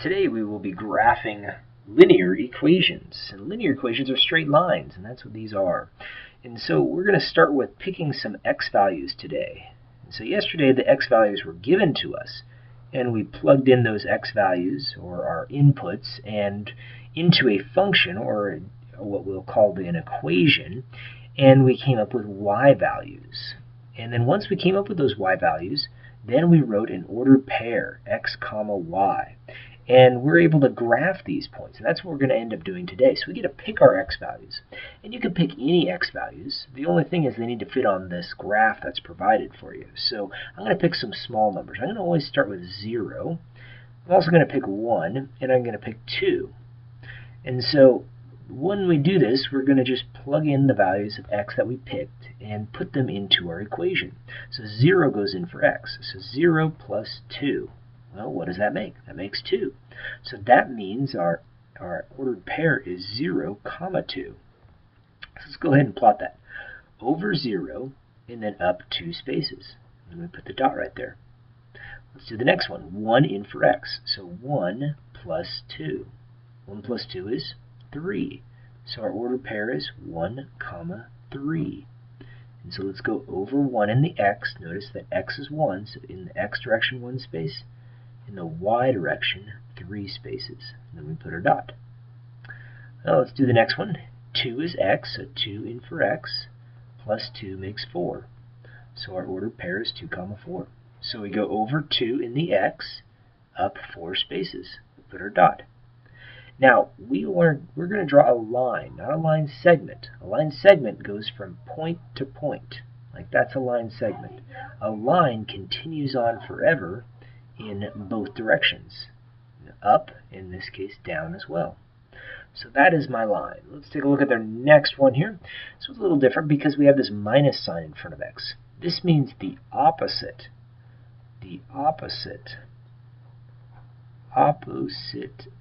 Today we will be graphing linear equations. And linear equations are straight lines, and that's what these are. And so we're going to start with picking some x values today. And so yesterday the x values were given to us, and we plugged in those x values, or our inputs, and into a function, or what we'll call an equation, and we came up with y values. And then once we came up with those y values, then we wrote an ordered pair, x comma y. And we're able to graph these points, and that's what we're going to end up doing today. So we get to pick our x values, and you can pick any x values. The only thing is they need to fit on this graph that's provided for you. So I'm going to pick some small numbers. I'm going to always start with 0. I'm also going to pick 1, and I'm going to pick 2. And so when we do this, we're going to just plug in the values of x that we picked and put them into our equation. So 0 goes in for x. So 0 plus 2. Well, what does that make? That makes 2. So that means our ordered pair is 0, comma 2. So let's go ahead and plot that. Over 0, and then up 2 spaces. And we put the dot right there. Let's do the next one. 1 in for x. So 1 plus 2. 1 plus 2 is 3. So our ordered pair is 1, comma 3. And so let's go over 1 in the x. Notice that x is 1, so in the x direction 1 space. In the y direction, 3 spaces. And then we put our dot. Now let's do the next one. 2 is x, so 2 in for x, plus 2 makes 4. So our ordered pair is 2, comma 4. So we go over 2 in the x, up 4 spaces. We put our dot. Now, we're going to draw a line, not a line segment. A line segment goes from point to point. Like that's a line segment. A line continues on forever in both directions. Up, in this case, down as well. So that is my line. Let's take a look at their next one here. This one's a little different because we have this minus sign in front of x. This means the opposite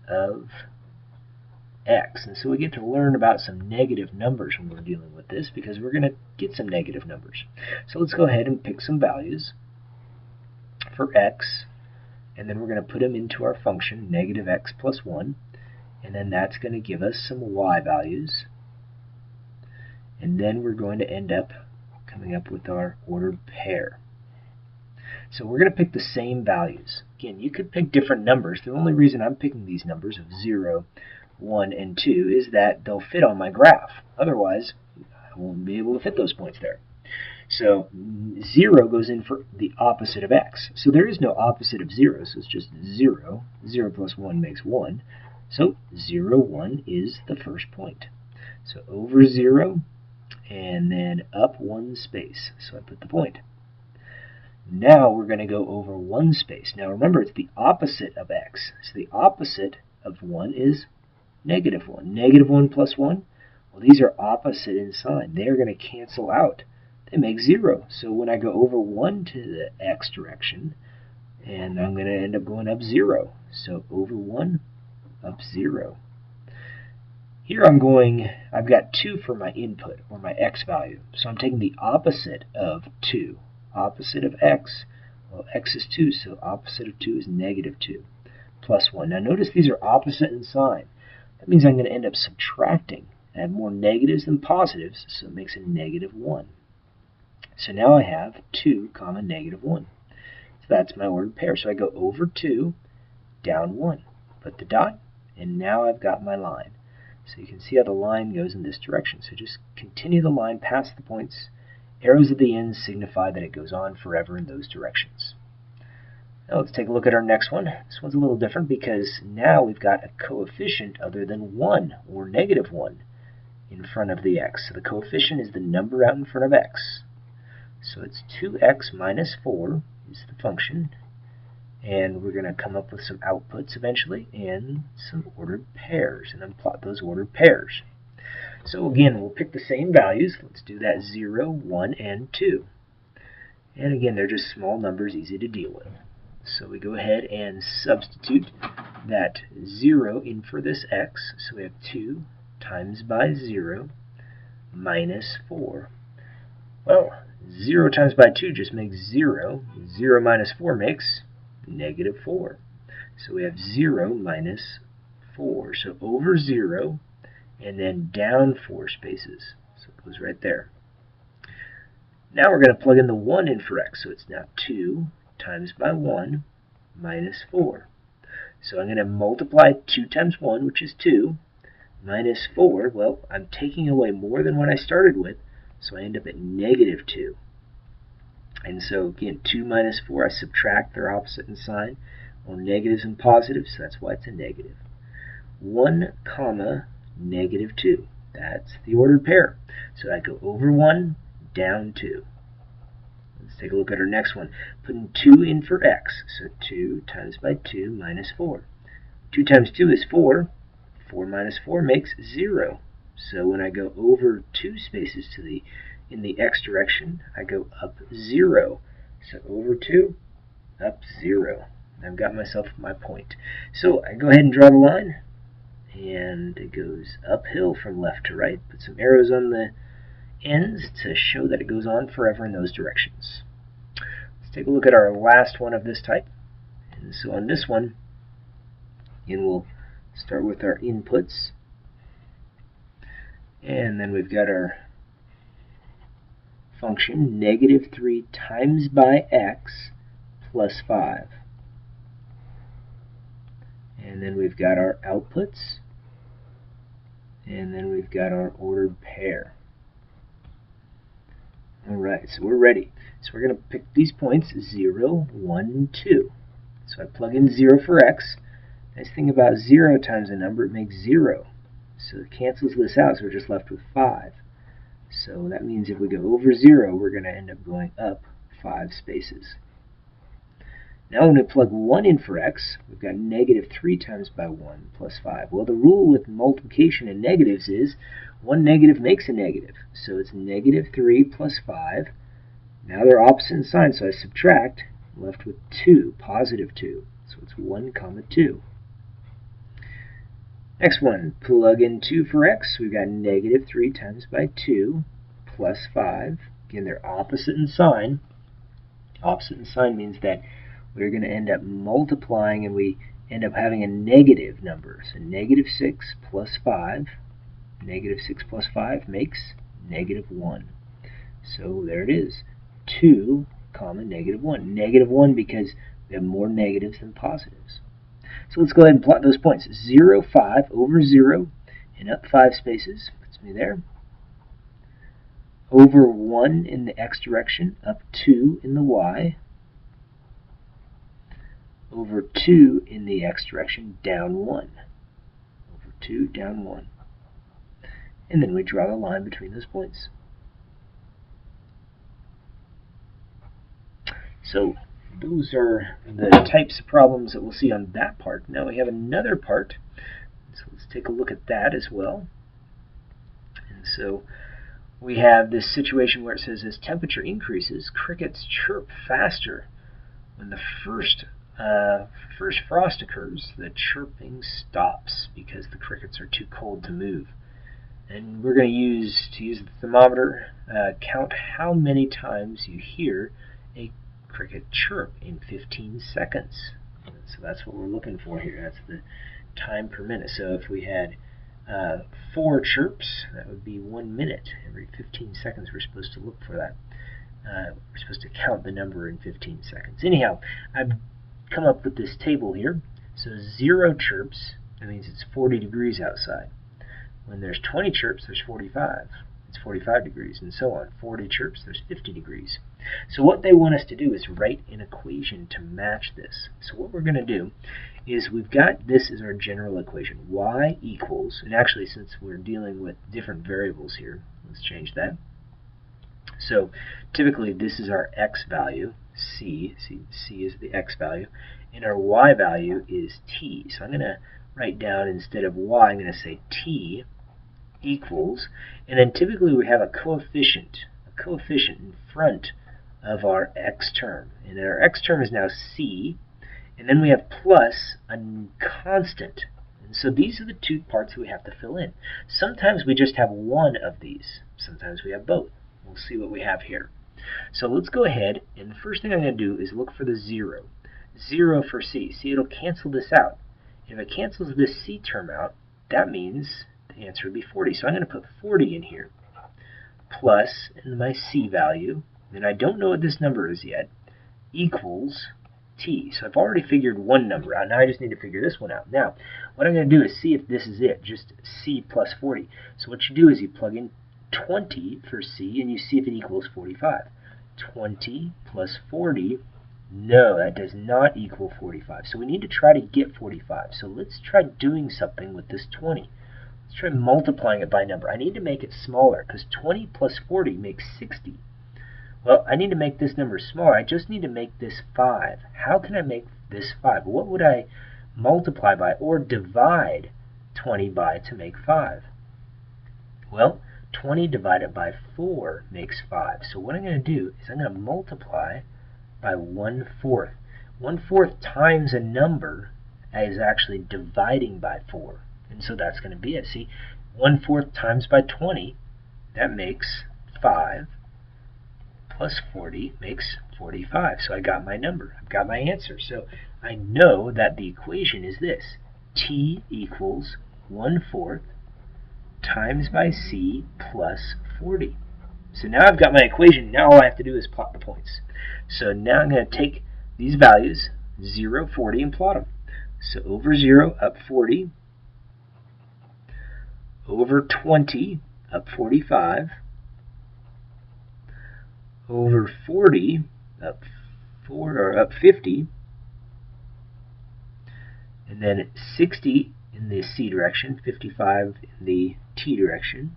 of x. And so we get to learn about some negative numbers when we're dealing with this, because we're going to get some negative numbers. So let's go ahead and pick some values for x, and then we're going to put them into our function, negative x plus 1, and then that's going to give us some y values, and then we're going to end up coming up with our ordered pair. So we're going to pick the same values. Again, you could pick different numbers. The only reason I'm picking these numbers of 0, 1, and 2 is that they'll fit on my graph. Otherwise, I won't be able to fit those points there. So 0 goes in for the opposite of x. So there is no opposite of 0, so it's just 0. 0 plus 1 makes 1. So 0, 1 is the first point. So over 0, and then up 1 space. So I put the point. Now we're going to go over 1 space. Now remember, it's the opposite of x. So the opposite of 1 is negative 1. Negative 1 plus 1, well, these are opposite in sign. They're going to cancel out. They make 0. So when I go over 1 to the x direction, and I'm going to end up going up 0. So over 1, up 0. Here I've got 2 for my input, or my x value. So I'm taking the opposite of 2. Opposite of x, well, x is 2, so opposite of 2 is negative 2, plus 1. Now notice these are opposite in sign. That means I'm going to end up subtracting. I have more negatives than positives, so it makes a negative 1. So now I have 2, comma, negative 1. So that's my ordered pair. So I go over 2, down 1. Put the dot, and now I've got my line. So you can see how the line goes in this direction. So just continue the line past the points. Arrows at the end signify that it goes on forever in those directions. Now let's take a look at our next one. This one's a little different because now we've got a coefficient other than 1, or negative 1, in front of the x. So the coefficient is the number out in front of x. So it's 2x minus 4 is the function. And we're going to come up with some outputs eventually and some ordered pairs, and then plot those ordered pairs. So again, we'll pick the same values. Let's do that 0, 1, and 2. And again, they're just small numbers, easy to deal with. So we go ahead and substitute that 0 in for this x. So we have 2 times by 0 minus 4. Well, 0 times by 2 just makes 0. 0 minus 4 makes negative 4. So we have 0 minus 4. So over 0 and then down 4 spaces. So it goes right there. Now we're going to plug in the 1 in for x. So it's now 2 times by 1 minus 4. So I'm going to multiply 2 times 1, which is 2, minus 4. Well, I'm taking away more than what I started with, so I end up at negative 2. And so again, 2 minus 4, I subtract their opposite in sign, or negatives and positives, so that's why it's a negative. 1 comma negative 2. That's the ordered pair. So I go over 1, down 2. Let's take a look at our next one. Putting 2 in for x. So 2 times by 2 minus 4. 2 times 2 is 4. 4 minus 4 makes 0. So when I go over 2 spaces in the x direction, I go up 0. So over 2, up 0. I've got myself my point. So I go ahead and draw the line. And it goes uphill from left to right. Put some arrows on the ends to show that it goes on forever in those directions. Let's take a look at our last one of this type. And so on this one, again, we'll start with our inputs. And then we've got our function, negative 3 times by x plus 5. And then we've got our outputs. And then we've got our ordered pair. Alright, so we're ready. So we're going to pick these points 0, 1, 2. So I plug in 0 for x. Nice thing about 0 times a number, it makes 0. So it cancels this out, so we're just left with 5. So that means if we go over 0, we're going to end up going up 5 spaces. Now when we plug 1 in for x, we've got negative 3 times by 1 plus 5. Well, the rule with multiplication and negatives is one negative makes a negative. So it's negative 3 plus 5. Now they're opposite in sign, so I subtract. I'm left with 2, positive 2. So it's 1 comma 2. Next one, plug in 2 for x. We've got negative 3 times by 2 plus 5. Again, they're opposite in sign. Opposite in sign means that we're going to end up multiplying and we end up having a negative number. So negative 6 plus 5. Negative 6 plus 5 makes negative 1. So there it is. 2 comma negative 1. Negative 1 because we have more negatives than positives. So let's go ahead and plot those points. 0, 5 over 0 and up 5 spaces. Puts me there. Over 1 in the x direction, up 2 in the y. Over 2 in the x direction, down 1. Over 2, down 1. And then we draw the line between those points. So those are the types of problems that we'll see on that part. Now we have another part, so let's take a look at that as well. And so we have this situation where it says as temperature increases, crickets chirp faster. When the first frost occurs, the chirping stops because the crickets are too cold to move. And we're going to use the thermometer, count how many times you hear a cricket chirp in 15 seconds. So that's what we're looking for here. That's the time per minute. So if we had 4 chirps, that would be 1 minute. Every 15 seconds we're supposed to look for that. We're supposed to count the number in 15 seconds. Anyhow, I've come up with this table here. So 0 chirps, that means it's 40 degrees outside. When there's 20 chirps, there's 45. It's 45 degrees, and so on. 40 chirps, there's 50 degrees. So what they want us to do is write an equation to match this. So what we're going to do is we've got this as our general equation. Y equals, and actually since we're dealing with different variables here, let's change that. So typically this is our x value, c is the x value, and our y value is t. So I'm going to write down, instead of y, I'm going to say t equals, and then typically we have a coefficient in front of our x term. And our x term is now c, and then we have plus a constant. And so these are the two parts we have to fill in. Sometimes we just have one of these. Sometimes we have both. We'll see what we have here. So let's go ahead, and the first thing I'm going to do is look for the 0. 0 for C. See, it'll cancel this out. If it cancels this C term out, that means the answer would be 40. So I'm going to put 40 in here, plus my C value, and I don't know what this number is yet, equals T. So I've already figured one number out. Now I just need to figure this one out. Now, what I'm going to do is see if this is it, just C plus 40. So what you do is you plug in 20 for C, and you see if it equals 45. 20 plus 40, no, that does not equal 45. So we need to try to get 45. So let's try doing something with this 20. Let's try multiplying it by a number. I need to make it smaller, because 20 plus 40 makes 60. Well, I need to make this number smaller. I just need to make this 5. How can I make this 5? What would I multiply by or divide 20 by to make 5? Well, 20 divided by 4 makes 5. So what I'm going to do is I'm going to multiply by 1/4. 1/4 times a number is actually dividing by 4. And so that's going to be it. See, 1/4 times by 20, that makes 5, plus 40 makes 45. So I got my number. I've got my answer. So I know that the equation is this. T equals 1/4 times by C plus 40. So now I've got my equation. Now all I have to do is plot the points. So now I'm going to take these values, 0, 40, and plot them. So over 0, up 40. Over 20, up 45. Over 40, up 50. And then 60 in the C direction, 55 in the T direction.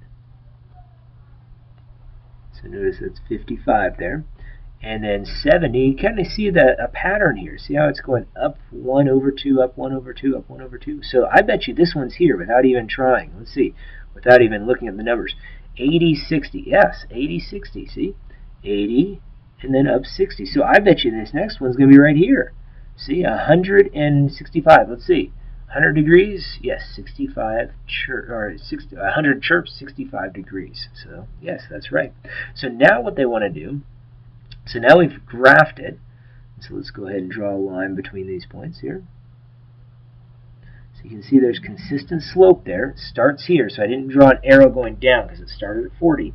So notice that's 55 there. And then 70, you kind of see a pattern here. See how it's going up 1 over 2, up 1 over 2, up 1 over 2. So I bet you this one's here without even trying. Let's see, without even looking at the numbers. 80, 60, yes, 80, 60, see? 80, and then up 60. So I bet you this next one's going to be right here. See, 165, let's see. 100 degrees, yes, 65 100 chirps, 65 degrees. So yes, that's right. So now what they want to do, so now we've graphed it. So let's go ahead and draw a line between these points here. So you can see there's consistent slope there. It starts here, so I didn't draw an arrow going down because it started at 40.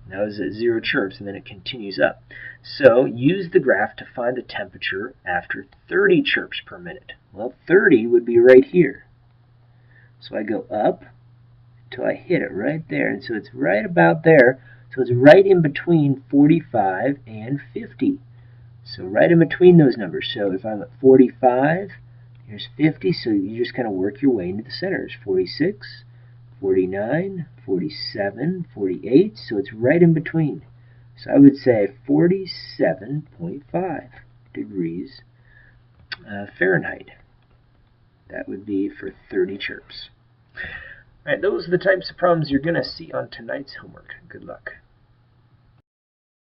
Now it's at 0 chirps, and then it continues up. So use the graph to find the temperature after 30 chirps per minute. Well, 30 would be right here. So I go up until I hit it right there, and so it's right about there. So it's right in between 45 and 50. So right in between those numbers. So if I'm at 45, here's 50, so you just kind of work your way into the center. There's 46, 49, 47, 48, so it's right in between. So I would say 47.5 degrees Fahrenheit. That would be for 30 chirps. All right, those are the types of problems you're going to see on tonight's homework. Good luck.